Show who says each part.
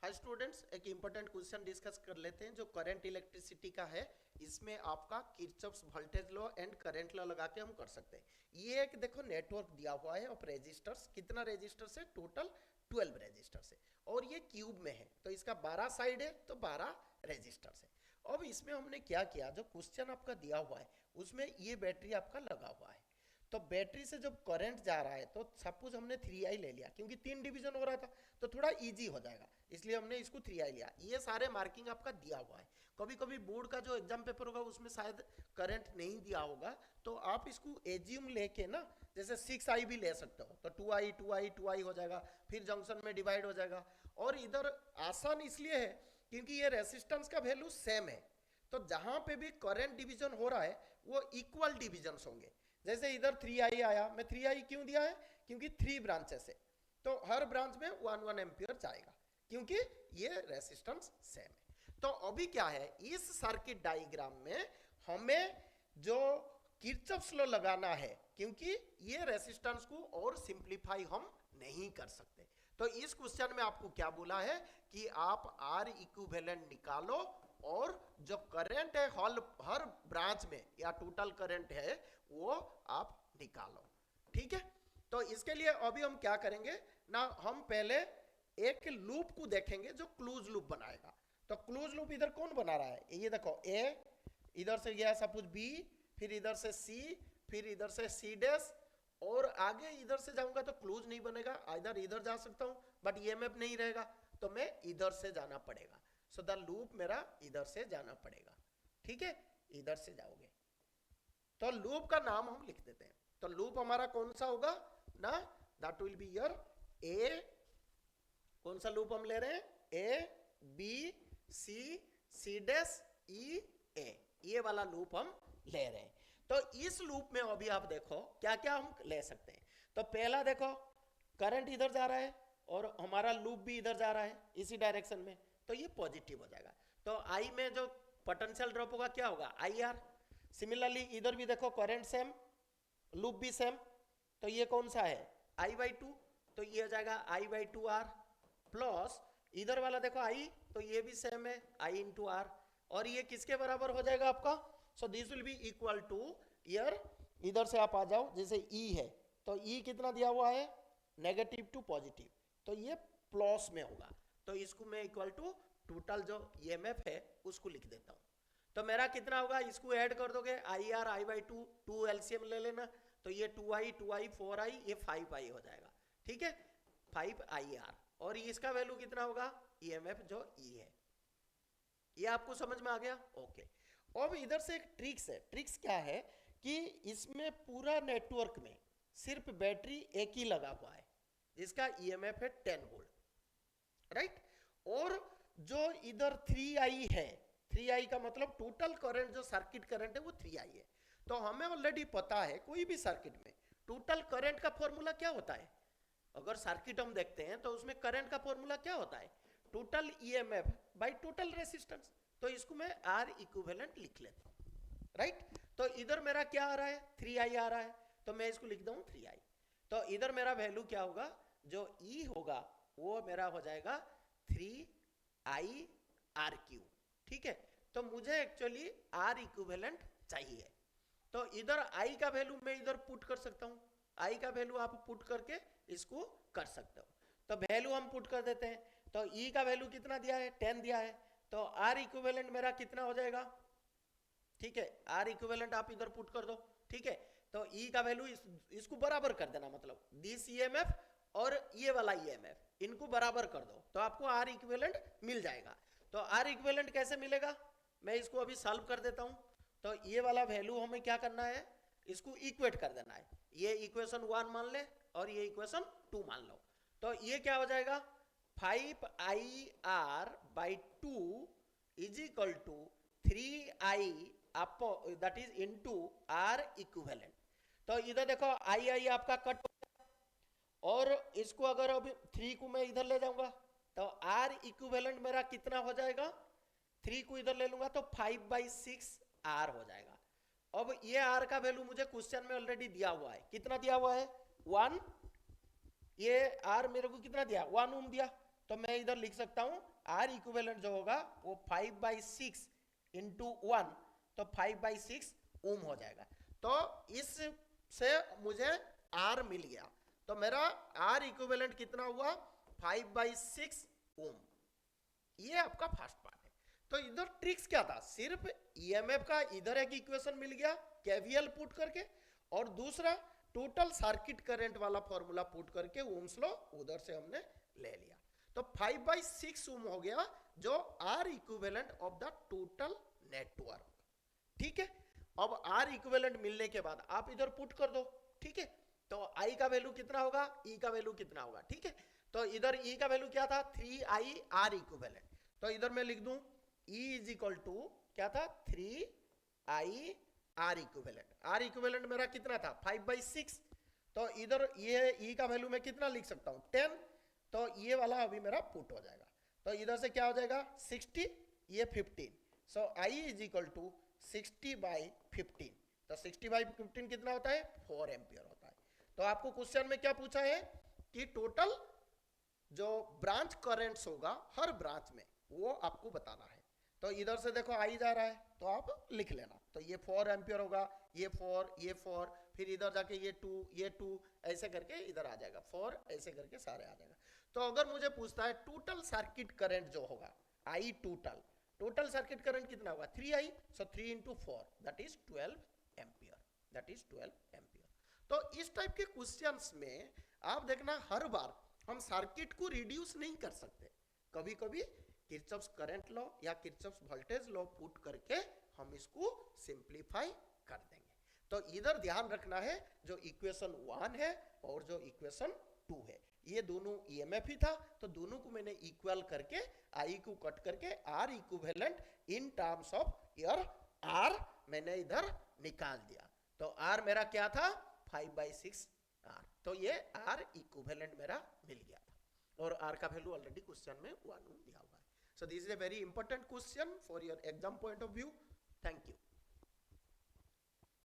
Speaker 1: Hi students, एक important question discuss कर लेते हैं जो करंट इलेक्ट्रिसिटी का है। इसमें आपका Kirchhoff's voltage law and current law लगा के हम कर सकते हैं। ये एक देखो नेटवर्क दिया हुआ है ऑफ रेजिस्टर्स। कितना रेजिस्टर्स है? टोटल 12 रेजिस्टर्स है और ये क्यूब में है तो इसका 12 साइड है तो 12 रेजिस्टर्स है। अब इसमें हमने क्या किया, जो क्वेश्चन आपका दिया हुआ है उसमें ये बैटरी आपका लगा हुआ है। तो बैटरी से जब करंट जा रहा है तो सपोज हमने 3i ले लिया, क्योंकि 3 डिवीजन हो रहा था तो थोड़ा इजी हो जाएगा, इसलिए हमने इसको 3i लिया। ये सारे मार्किंग आपका दिया हुआ है। कभी कभी बोर्ड का जो एग्जाम पेपर होगा उसमें शायद करंट नहीं दिया होगा, तो आप इसको एज्यूम लेके ना, जैसे 6i भी ले सकते हो तो 2i 2i 2i हो जाएगा, फिर जंक्शन में डिवाइड हो जाएगा। और इधर आसान इसलिए है क्योंकि ये रेसिस्टेंस का वैल्यू सेम है, तो जहां पे भी करंट डिवीजन हो रहा है वो इक्वल डिवीजन होंगे। जैसे इधर 3i आया, मैं 3i क्यों दिया है? क्योंकि 3 ब्रांचेस है तो हर ब्रांच में 1 एम्पियर जाएगा, क्योंकि ये रेसिस्टेंस सेम है। तो अभी क्या है, इस सर्किट डायग्राम में हमें जो किरचॉफ्स लॉ लगाना है, क्योंकि ये रेसिस्टेंस को और सिंप्लीफाई हम नहीं कर सकते। तो इस क्वेश्चन में आपको क्या बोला है कि आप आर इक्विवेलेंट निकालो और जो करंट है हर ब्रांच में या टोटल करंट है वो आप निकालो। ठीक है, तो इसके लिए अभी हम क्या करेंगे ना, हम पहले एक लूप को देखेंगे जो क्लोज लूप बनाएगा। तो क्लोज लूप इधर कौन बना रहा है? ये देखो, ए इधर से गया सपोज बी, फिर इधर से सी, फिर इधर से सी डैश, और आगे इधर से जाऊंगा तो क्लोज नहीं बनेगा। इधर जा सकता हूं बट ईएमएफ नहीं रहेगा, तो मैं इधर से जाना पड़ेगा। सो द लूप मेरा इधर से जाना पड़ेगा। ठीक है, इधर से जाओगे तो लूप का नाम हम लिख देते हैं। तो लूप हमारा कौन सा होगा ना, दैट विल बी योर ए। कौन सा लूप हम ले रहे हैं? A B C C dash ई ए, ये वाला लूप हम ले रहे हैं। तो इस लूप में अभी आप देखो क्या क्या हम ले सकते हैं। तो पहला देखो, करंट इधर जा रहा है और हमारा लूप भी इधर जा रहा है इसी डायरेक्शन में, तो ये पॉजिटिव हो जाएगा। तो आई में जो पोटेंशियल ड्रॉप होगा क्या होगा? I R. सिमिलरली इधर भी देखो, करंट सेम, लूप भी सेम, तो ये कौन सा है? आई बाई टू, तो ये हो जाएगा आई बाई टू आर। प्लस इधर वाला देखो आई, तो ये भी सेम है, आई इंटू आर। और ये किसके बराबर हो जाएगा आपका? So this will be equal two year, इधर से आप आ जाओ, जैसे ई है तो ई कितना दिया हुआ है? नेगेटिव टू पॉजिटिव, तो ये प्लस में होगा। तो इसको मैं इक्वल टू टोटल जो ईएमएफ है उसको लिख देता हूँ। तो मेरा कितना होगा? इसको ऐड कर दोगे, I R I by two, two LCM ले लेना, तो ये 2i 2i 4i, ये 5i हो जाएगा। ठीक है, 5IR। और इसका वैल्यू कितना होगा? ईएमएफ जो ई है। ये आपको समझ में आ गया? ओके। अब इधर से एक ट्रिक्स है। ट्रिक्स क्या है कि इसमें पूरा नेटवर्क में सिर्फ बैटरी एक ही लगा हुआ है जिसका ईएमएफ है 10 वोल्ट, राइट। और जो इधर 3i है, 3i का मतलब टोटल करंट, जो सर्किट करंट है वो 3i है। तो हमें ऑलरेडी पता है कोई भी सर्किट में टोटल करंट का फॉर्मूला क्या होता है। अगर सर्किट हम देखते हैं तो उसमें करंट का फॉर्मूला क्या होता है? Total EMF by total resistance. तो इसको मैं आर इक्विवेलेंट लिख लेता हूं, राइट। तो इधर मेरा क्या आ रहा है? 3i आ रहा है, तो मैं इसको लिख दूं 3i। तो इधर मेरा वैल्यू क्या होगा? जो ई होगा वो मेरा हो जाएगा 3IRQ। ठीक है, तो मुझे एक्चुअली आर इक्विवेलेंट चाहिए। तो इधर आई का वैल्यू मैं इधर पुट कर सकता हूं, आई का वैल्यू आप पुट करके इसको कर सकते हो। तो वैल्यू हम पुट कर देते हैं। तो ई का वैल्यू कितना दिया है? 10 दिया है, तो आर इक्विवेलेंट मेरा कितना हो जाएगा? ठीक है, आर इक्विवेलेंट आप इधर पुट कर दो। ठीक है, तो ई का वैल्यू इसको बराबर कर देना, मतलब दिस ईएमएफ और ये वाला ईएमएफ इनको बराबर कर दो तो आपको आर इक्विवेलेंट मिल जाएगा। तो आर इक्विवेलेंट कैसे मिलेगा? मैं इसको अभी सॉल्व कर देता हूं। तो ये वाला वैल्यू हमें क्या करना है? इसको इक्वेट कर देना है। ये इक्वेशन 1 मान ले और ये इक्वेशन 2 मान लो। तो ये क्या हो जाएगा? 5IR by 2 is equal to 3i अपो that is into R equivalent. तो इधर देखो आई आपका कट, और इसको अगर अभी 3 को मैं इधर ले जाऊंगा तो आर इक्विवेलेंट मेरा कितना हो जाएगा? 3 को इधर ले लूंगा तो 5/6 R हो जाएगा। अब ये R का वैल्यू मुझे क्वेश्चन में ऑलरेडी दिया हुआ है। कितना दिया हुआ है? 1। ये R मेरे को कितना दिया? 1 ओम दिया, तो मैं इधर लिख सकता हूं आर इक्विवेलेंट जो होगा वो 5/6 इंटू 1, तो 5/6 ओम हो जाएगा। तो इससे मुझे आर मिल गया, तो मेरा आर इक्विवेलेंट कितना हुआ 5/6 ओम। ये आपका फर्स्ट पार्ट है। तो इधर ट्रिक्स क्या था, सिर्फ ईएमएफ का इधर एक इक्वेशन मिल गया केवीएल पुट करके, और दूसरा टोटल सर्किट करंट वाला फॉर्मूला पुट करके ओम्स लॉ उधर से हमने ले लिया। तो 5/6 ओम हो गया जो R equivalent of the total network. ठीक है, अब आर इक्विवेलेंट मिलने के बाद आप इधर पुट कर दो। ठीक है, तो आई का वैल्यू कितना होगा, ई का वैल्यू कितना होगा। ठीक है, तो इधर ई का वैल्यू क्या था 3i आर इक्विवेलेंट, तो इधर मैं लिख दूं E इज इक्वल टू क्या था 3i are equivalent. Are equivalent मेरा कितना था 5/6, तो इधर ये E का वैल्यू मैं कितना लिख सकता हूं 10, तो ये वाला अभी मेरा पुट हो जाएगा। तो इधर से क्या हो जाएगा 60, ये 15, सो I इज इक्वल टू 60/15, तो 60/15 कितना होता है 4 एम्पियर होता है। तो आपको क्वेश्चन में क्या पूछा है कि टोटल जो ब्रांच करंट्स होगा हर ब्रांच में वो आपको बताना है। तो इधर से देखो आई जा रहा है तो आप लिख लेना, तो ये 4 एम्पियर होगा, ये 4, ये 4, फिर इधर जाके ये 2, ये 2, ऐसे करके इधर आ जाएगा 4, ऐसे करके सारे आ जाएगा। तो अगर मुझे पूछता है टोटल सर्किट करंट जो होगा आई टोटल सर्किट करंट कितना होगा 3i, so 3 into 4 that is 12 ampere, that is 12 ampere. तो इस टाइप के क्वेश्चंस में आप देखना हर बार हम सर्किट को रिड्यूस नहीं कर सकते, कभी कभी किरचॉफ्स करंट लॉ या किरचॉफ्स वोल्टेज लॉ पुट करके हम इसको सिंप्लीफाई कर देंगे। तो इधर ध्यान रखना है जो इक्वेशन 1 है और जो इक्वेशन 2 है ये दोनों ईएमएफ ही था, तो दोनों को मैंने इक्वल करके आई को कट करके R equivalent in terms of your R मैंने इधर निकाल दिया। तो आर मेरा क्या था 5/6 आर, तो ये आर इक्विवेलेंट मेरा मिल गया था, और आर का वैल्यू ऑलरेडी क्वेश्चन में 1 दिया हुआ है। So this is a very important question for your exam point of view. Thank you.